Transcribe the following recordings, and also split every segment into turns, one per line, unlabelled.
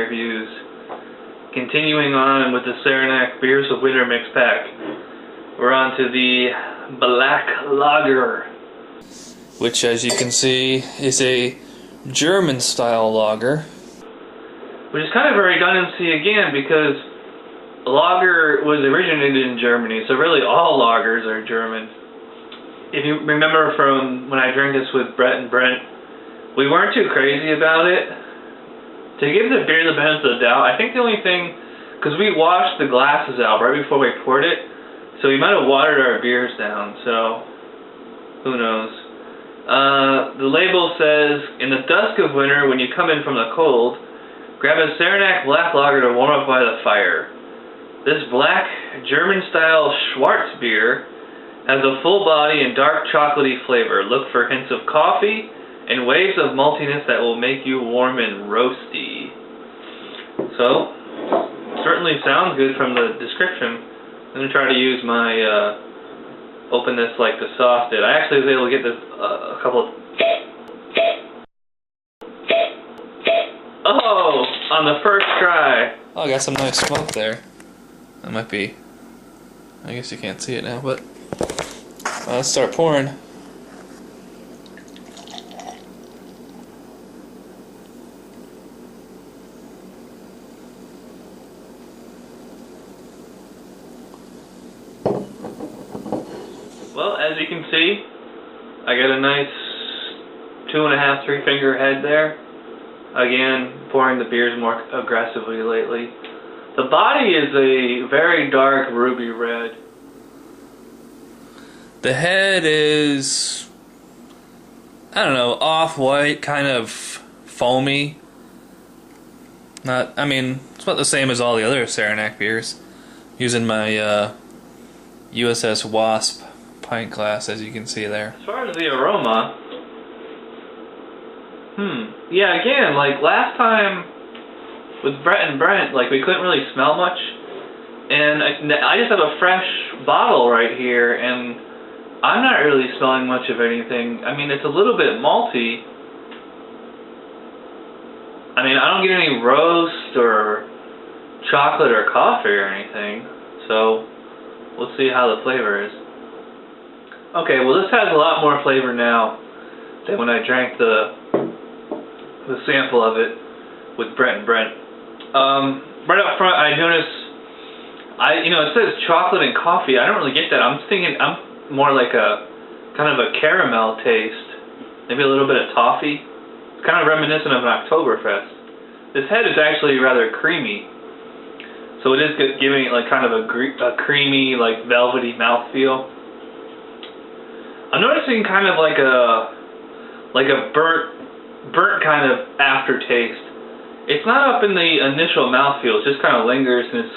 reviews. Continuing on with the Saranac Beers of Winter Mix Pack, we're on to the Black Lager, which, as you can see, is a German-style lager. Which is kind of a redundancy again, because lager was originated in Germany, so really all lagers are German. If you remember from when I drank this with Brett and Brent, we weren't too crazy about it. To give the beer the benefit of the doubt, I think the only thing, because we washed the glasses out right before we poured it, so we might have watered our beers down, so who knows. The label says, in the dusk of winter, when you come in from the cold, grab a Saranac Black Lager to warm up by the fire. This black German-style Schwarz beer has a full body and dark chocolatey flavor. Look for hints of coffee and waves of maltiness that will make you warm and roasty. So, certainly sounds good from the description. I'm going to try to use my openness like the sauce did. I actually was able to get this a couple of... Oh! On the first try! Oh, I got some nice smoke there. That might be... I guess you can't see it now, but... let's start pouring. Well, as you can see, I got a nice 2.5, 3 finger head there. Again, pouring the beers more aggressively lately. The body is a very dark ruby red. The head is, I don't know, off-white, kind of foamy. I mean, it's about the same as all the other Saranac beers. Using my USS Wasp pint glass, as you can see there. As far as the aroma, yeah, again, like last time with Brett and Brent, like we couldn't really smell much, and I just have a fresh bottle right here, and I'm not really smelling much of anything. I mean, it's a little bit malty. I mean, I don't get any roast or chocolate or coffee or anything, so we'll see how the flavor is. Okay, well this has a lot more flavor now than when I drank the sample of it with Brett and Brent. Right up front, I noticed, it says chocolate and coffee. I don't really get that. I'm thinking, I'm more like a kind of a caramel taste, maybe a little bit of toffee. It's kind of reminiscent of an Oktoberfest. This head is actually rather creamy, so it is giving it like kind of a creamy, like velvety mouthfeel. I'm noticing kind of like a burnt kind of aftertaste. It's not up in the initial mouthfeel. It just kind of lingers, and it's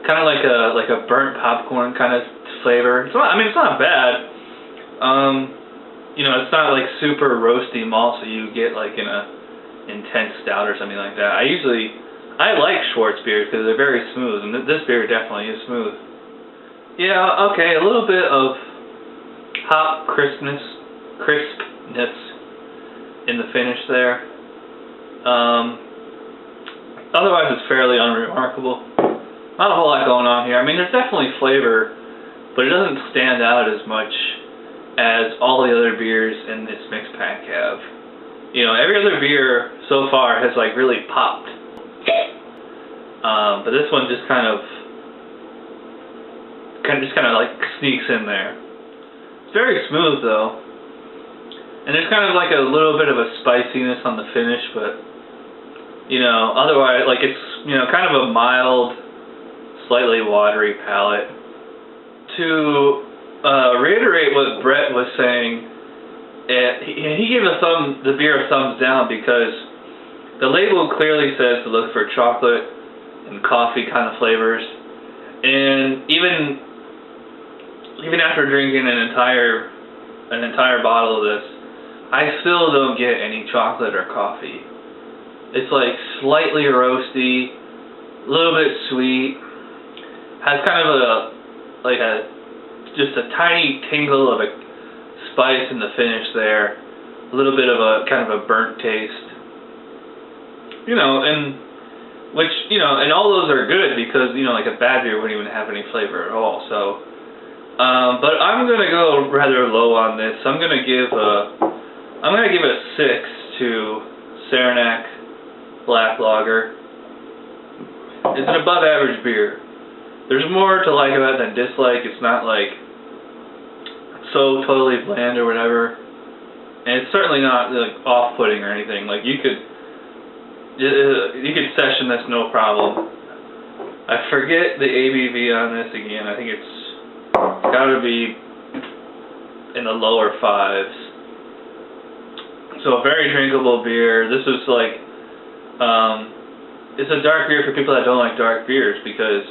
kind of like a burnt popcorn kind of flavor. It's not, I mean, it's not bad. It's not like super roasty malt, so you get like in a intense stout or something like that. I like Schwarz beers because they're very smooth, and this beer definitely is smooth. Yeah, okay, a little bit of hop crispness in the finish there. Otherwise, it's fairly unremarkable. Not a whole lot going on here. I mean, there's definitely flavor, but it doesn't stand out as much as all the other beers in this mix pack have. Every other beer so far has like really popped. But this one just kind of like sneaks in there. It's very smooth though. And there's kind of like a little bit of a spiciness on the finish, but otherwise, like it's, kind of a mild, slightly watery palate. To reiterate what Brett was saying, he gave the beer a thumbs down because the label clearly says to look for chocolate and coffee kind of flavors, and even after drinking an entire bottle of this, I still don't get any chocolate or coffee. It's like slightly roasty, a little bit sweet, has kind of just a tiny tingle of a spice in the finish there, a little bit of a kind of a burnt taste. And which, you know, and all those are good because, you know, like a bad beer wouldn't even have any flavor at all. So, but I'm gonna go rather low on this. I'm gonna give it a 6 to Saranac Black Lager. It's an above average beer. There's more to like about it than dislike. It's not like so totally bland or whatever, and it's certainly not like off-putting or anything. Like you could session this no problem. I forget the ABV on this again. I think it's gotta be in the lower 5s. So a very drinkable beer. This is like it's a dark beer for people that don't like dark beers, because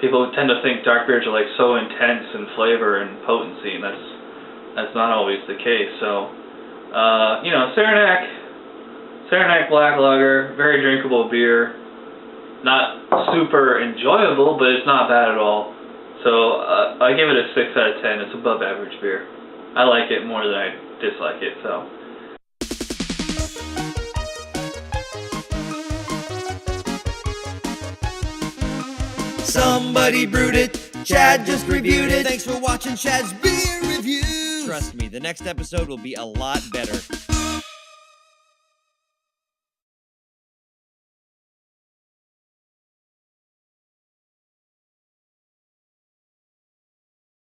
people tend to think dark beers are like so intense in flavor and potency, and that's not always the case. So, you know, Saranac Black Lager, very drinkable beer. Not super enjoyable, but it's not bad at all. So I give it a 6 out of 10. It's above average beer. I like it more than I dislike it. So.
Somebody brewed it, Chad just reviewed it. Thanks for watching Chad's Beer Review. Trust me, the next episode will be a lot better.